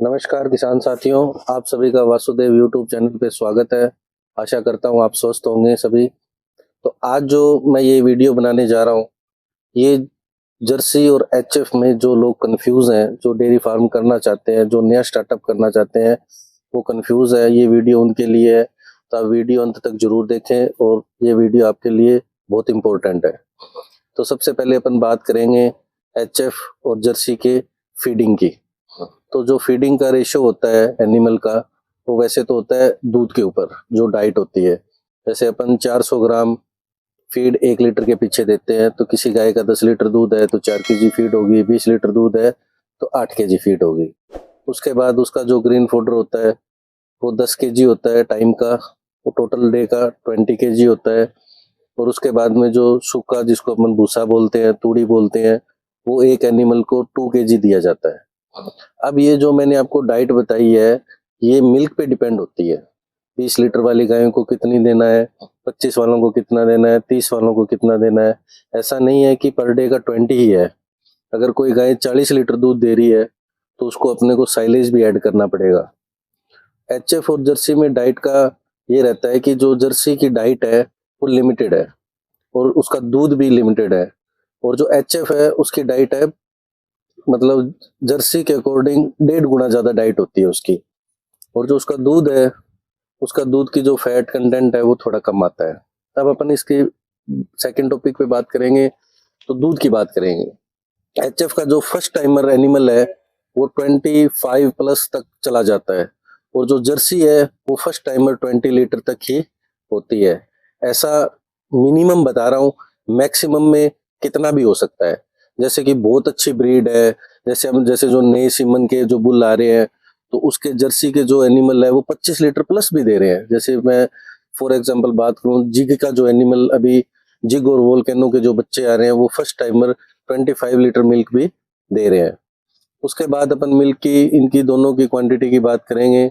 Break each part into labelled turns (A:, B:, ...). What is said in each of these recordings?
A: नमस्कार किसान साथियों, आप सभी का वासुदेव यूट्यूब चैनल पे स्वागत है। आशा करता हूँ आप स्वस्थ होंगे सभी। तो आज जो मैं ये वीडियो बनाने जा रहा हूँ, ये जर्सी और एचएफ में जो लोग कंफ्यूज हैं, जो डेयरी फार्म करना चाहते हैं, जो नया स्टार्टअप करना चाहते हैं, वो कंफ्यूज है, ये वीडियो उनके लिए है। तो आप वीडियो अंत तक जरूर देखें और ये वीडियो आपके लिए बहुत इंपॉर्टेंट है। तो सबसे पहले अपन बात करेंगे एचएफ और जर्सी के फीडिंग की। तो जो फीडिंग का रेशियो होता है एनिमल का, वो वैसे तो होता है दूध के ऊपर जो डाइट होती है। जैसे अपन 400 ग्राम फीड 1 लीटर के पीछे देते हैं, तो किसी गाय का 10 लीटर दूध है तो 4 केजी फीड होगी, 20 लीटर दूध है तो 8 केजी फीड होगी। उसके बाद उसका जो ग्रीन फूडर होता है वो 10 केजी होता है टाइम का, वो टोटल डे का 20 केजी होता है। और उसके बाद में जो सूखा, जिसको अपन भूसा बोलते हैं, तूड़ी बोलते हैं, वो एक एनिमल को 2 केजी दिया जाता है। अब ये जो मैंने आपको डाइट बताई है, ये मिल्क पे डिपेंड होती है। 20 लीटर वाली गायों को कितनी देना है, 25 वालों को कितना देना है, 30 वालों को कितना देना है। ऐसा नहीं है कि पर डे का 20 ही है। अगर कोई गाय 40 लीटर दूध दे रही है तो उसको अपने को साइलेज भी ऐड करना पड़ेगा। एचएफ और जर्सी में डाइट का ये रहता है कि जो जर्सी की डाइट है वो लिमिटेड है और उसका दूध भी लिमिटेड है, और जो एचएफ है उसकी डाइट है, मतलब जर्सी के अकॉर्डिंग 1.5 गुना ज्यादा डाइट होती है उसकी। और जो उसका दूध है, उसका दूध की जो फैट कंटेंट है वो थोड़ा कम आता है। अब अपन इसकी सेकंड टॉपिक पे बात करेंगे, तो दूध की बात करेंगे। एचएफ का जो फर्स्ट टाइमर एनिमल है वो 25 प्लस तक चला जाता है, और जो जर्सी है वो फर्स्ट टाइमर 20 लीटर तक ही होती है। ऐसा मिनिमम बता रहा हूँ, मैक्सिमम में कितना भी हो सकता है। जैसे कि बहुत अच्छी ब्रीड है, जैसे जो नए सीमन के जो बुल आ रहे हैं, तो उसके जर्सी के जो एनिमल है वो 25 लीटर प्लस भी दे रहे हैं। जैसे मैं फॉर एग्जांपल बात करूं, जिग का जो एनिमल अभी, जिग और वोल्केनो के जो बच्चे आ रहे हैं, वो फर्स्ट टाइमर 25 लीटर मिल्क भी दे रहे हैं। उसके बाद अपन मिल्क की, इनकी दोनों की क्वांटिटी की बात करेंगे,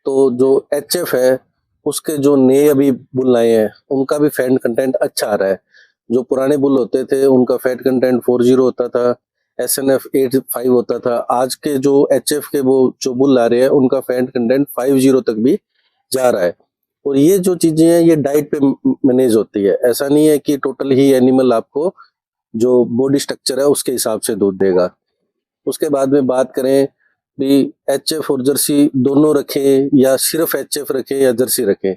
A: तो जो एचएफ है उसके जो नए अभी बुल आए हैं उनका भी फैट कंटेंट अच्छा आ रहा है। जो पुराने बुल होते थे उनका फैट कंटेंट 40 होता था, एसएनएफ 85 होता था। आज के जो एचएफ के वो जो बुल आ रहे हैं उनका फैट कंटेंट 50 तक भी जा रहा है। और ये जो चीजें हैं ये डाइट पे मैनेज होती है। ऐसा नहीं है कि टोटल ही एनिमल आपको जो बॉडी स्ट्रक्चर है उसके हिसाब से दूध देगा। उसके बाद में बात करें भी एचएफ और जर्सी दोनों रखें या सिर्फ एचएफ रखें या जर्सी रखें,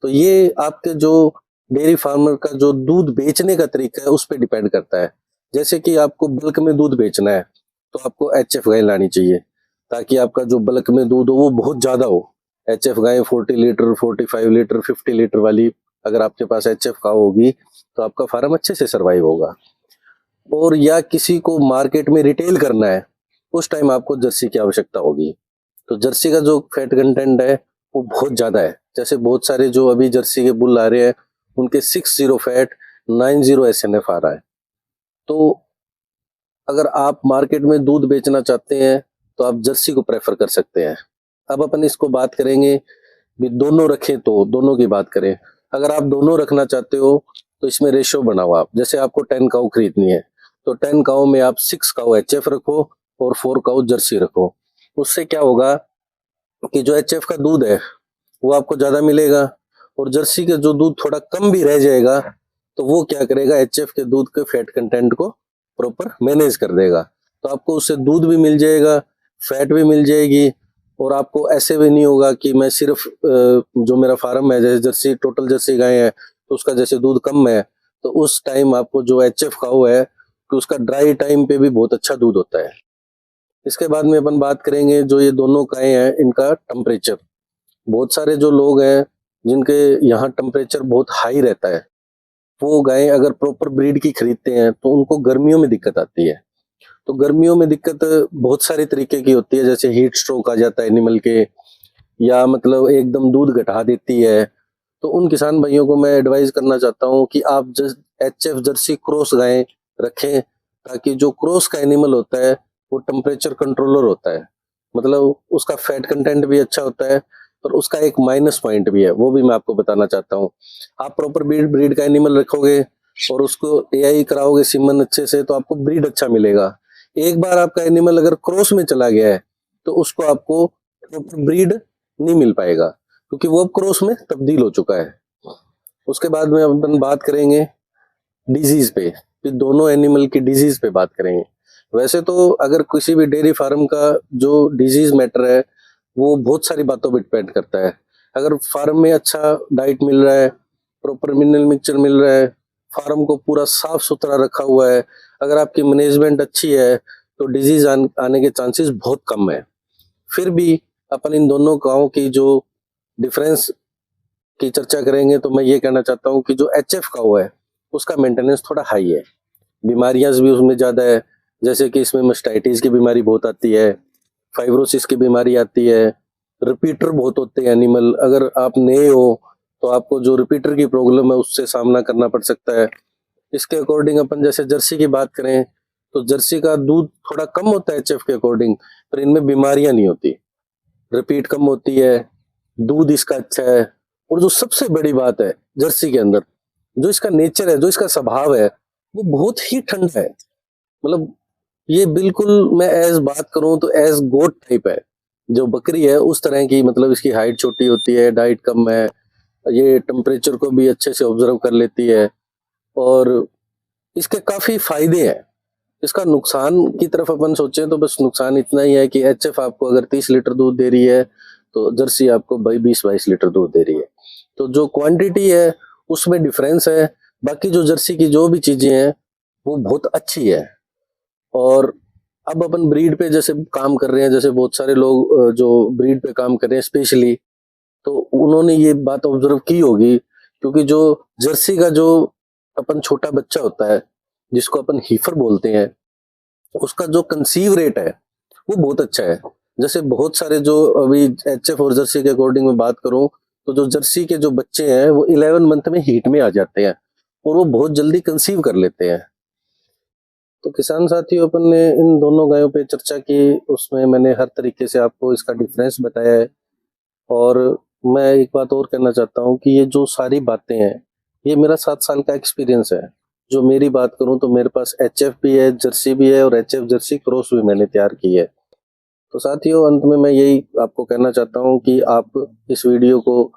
A: तो ये आपके जो डेयरी फार्मर का जो दूध बेचने का तरीका है उस पर डिपेंड करता है। जैसे कि आपको बल्क में दूध बेचना है तो आपको एचएफ गाय लानी चाहिए, ताकि आपका जो बल्क में दूध हो वो बहुत ज्यादा हो। एचएफ गाय 40 लीटर, 45 लीटर, 50 लीटर वाली अगर आपके पास एचएफ काऊ होगी तो आपका फार्म अच्छे से सर्वाइव होगा। और या किसी को मार्केट में रिटेल करना है, उस टाइम आपको जर्सी की आवश्यकता होगी। तो जर्सी का जो फैट कंटेंट है वो बहुत ज्यादा है। जैसे बहुत सारे जो अभी जर्सी के बुल आ रहे हैं उनके 60 फैट, 90 एसएनएफ आ रहा है। तो अगर आप मार्केट में दूध बेचना चाहते हैं तो आप जर्सी को प्रेफर कर सकते हैं। अब अपन इसको बात करेंगे भी दोनों रखें, तो दोनों की बात करें। अगर आप दोनों रखना चाहते हो तो इसमें रेशियो बनाओ आप। जैसे आपको 10 काऊ खरीदनी है तो 10 काऊ में आप 6 काऊ एचएफ रखो और 4 काऊ जर्सी रखो। उससे क्या होगा कि जो एचएफ का दूध है वो आपको ज्यादा मिलेगा, और जर्सी का जो दूध थोड़ा कम भी रह जाएगा तो वो क्या करेगा, एचएफ के दूध के फैट कंटेंट को प्रॉपर मैनेज कर देगा। तो आपको उससे दूध भी मिल जाएगा, फैट भी मिल जाएगी, और आपको ऐसे भी नहीं होगा कि मैं सिर्फ जो मेरा फार्म है, जैसे जर्सी, टोटल जर्सी गाय है तो उसका जैसे दूध कम है, तो उस टाइम आपको जो एचएफ काऊ है कि उसका ड्राई टाइम पे भी बहुत अच्छा दूध होता है। इसके बाद में अपन बात करेंगे जो ये दोनों गाय हैं इनका टेम्परेचर। बहुत सारे जो लोग हैं जिनके यहाँ टेम्परेचर बहुत हाई रहता है, वो गाय अगर प्रॉपर ब्रीड की खरीदते हैं तो उनको गर्मियों में दिक्कत आती है। तो गर्मियों में दिक्कत बहुत सारे तरीके की होती है, जैसे हीट स्ट्रोक आ जाता है एनिमल के, या मतलब एकदम दूध घटा देती है। तो उन किसान भाइयों को मैं एडवाइस करना चाहता हूँ कि आप एचएफ जर्सी क्रॉस गाय रखें, ताकि जो क्रॉस का एनिमल होता है वो टेम्परेचर कंट्रोलर होता है। मतलब उसका फैट कंटेंट भी अच्छा होता है, पर उसका एक माइनस पॉइंट भी है, वो भी मैं आपको बताना चाहता हूँ। आप प्रॉपर ब्रीड का एनिमल रखोगे और उसको एआई कराओगे सीमन अच्छे से, तो आपको ब्रीड अच्छा मिलेगा। एक बार आपका एनिमल अगर क्रॉस में चला गया है तो उसको आपको प्रॉपर ब्रीड नहीं मिल पाएगा, क्योंकि वो अब क्रॉस में तब्दील हो चुका है। उसके बाद में अपन बात करेंगे डिजीज पे, फिर दोनों एनिमल की डिजीज पे बात करेंगे। वैसे तो अगर किसी भी डेयरी फार्म का जो डिजीज मैटर है वो बहुत सारी बातों पे डिपेंड करता है। अगर फार्म में अच्छा डाइट मिल रहा है, प्रॉपर मिनरल मिक्सचर मिल रहा है, फार्म को पूरा साफ सुथरा रखा हुआ है, अगर आपकी मैनेजमेंट अच्छी है, तो डिजीज आने के चांसेस बहुत कम है। फिर भी अपन इन दोनों गाँव की जो डिफरेंस की चर्चा करेंगे, तो मैं ये कहना चाहता हूँ कि जो HF काऊ है उसका मेंटेनेंस थोड़ा हाई है, बीमारियां भी उसमें ज्यादा है, जैसे कि इसमें मास्टाइटिस की बीमारी बहुत आती है, फाइब्रोसिस की बीमारी आती है, रिपीटर बहुत होते हैं एनिमल। अगर आप नए हो तो आपको जो रिपीटर की प्रॉब्लम है उससे सामना करना पड़ सकता है। इसके अकॉर्डिंग अपन जैसे जर्सी की बात करें तो जर्सी का दूध थोड़ा कम होता है HF के अकॉर्डिंग, पर इनमें बीमारियां नहीं होती, रिपीट कम होती है, दूध इसका अच्छा है। और जो सबसे बड़ी बात है जर्सी के अंदर, जो इसका नेचर है, जो इसका स्वभाव है, वो बहुत ही ठंडा है। मतलब ये बिल्कुल, मैं एज बात करूं तो एज गोट टाइप है। जो बकरी है उस तरह की, मतलब इसकी हाइट छोटी होती है, डाइट कम है, ये टेम्परेचर को भी अच्छे से ऑब्जर्व कर लेती है, और इसके काफी फायदे हैं। इसका नुकसान की तरफ अपन सोचें तो बस नुकसान इतना ही है कि HF आपको अगर 30 लीटर दूध दे रही है तो जर्सी आपको 20-22 लीटर दूध दे रही है। तो जो क्वांटिटी है उसमें डिफरेंस है, बाकी जो जर्सी की जो भी चीजें हैं वो बहुत अच्छी है। और अब अपन ब्रीड पे जैसे काम कर रहे हैं, जैसे बहुत सारे लोग जो ब्रीड पे काम कर रहे हैं स्पेशली, तो उन्होंने ये बात ऑब्जर्व की होगी, क्योंकि जो जर्सी का जो अपन छोटा बच्चा होता है जिसको अपन हीफर बोलते हैं, उसका जो कंसीव रेट है वो बहुत अच्छा है। जैसे बहुत सारे जो अभी HF और जर्सी के अकॉर्डिंग में बात करूं, तो जो जर्सी के जो बच्चे हैं वो 11 मंथ में हीट में आ जाते हैं और वो बहुत जल्दी कंसीव कर लेते हैं। तो किसान साथियों, अपन ने इन दोनों गायों पे चर्चा की, उसमें मैंने हर तरीके से आपको इसका डिफरेंस बताया है। और मैं एक बात और कहना चाहता हूँ कि ये जो सारी बातें हैं ये मेरा 7 साल का एक्सपीरियंस है। जो मेरी बात करूं तो मेरे पास HF भी है, जर्सी भी है, और HF जर्सी क्रॉस भी मैंने तैयार की है। तो साथियों, अंत में मैं यही आपको कहना चाहता हूँ कि आप इस वीडियो को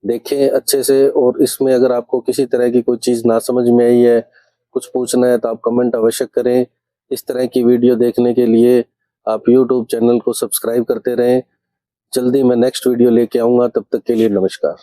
A: देखें अच्छे से, और इसमें अगर आपको किसी तरह की कोई चीज़ ना समझ में आई है, कुछ पूछना है, तो आप कमेंट अवश्य करें। इस तरह की वीडियो देखने के लिए आप यूट्यूब चैनल को सब्सक्राइब करते रहें। जल्दी मैं नेक्स्ट वीडियो लेके आऊँगा, तब तक के लिए नमस्कार।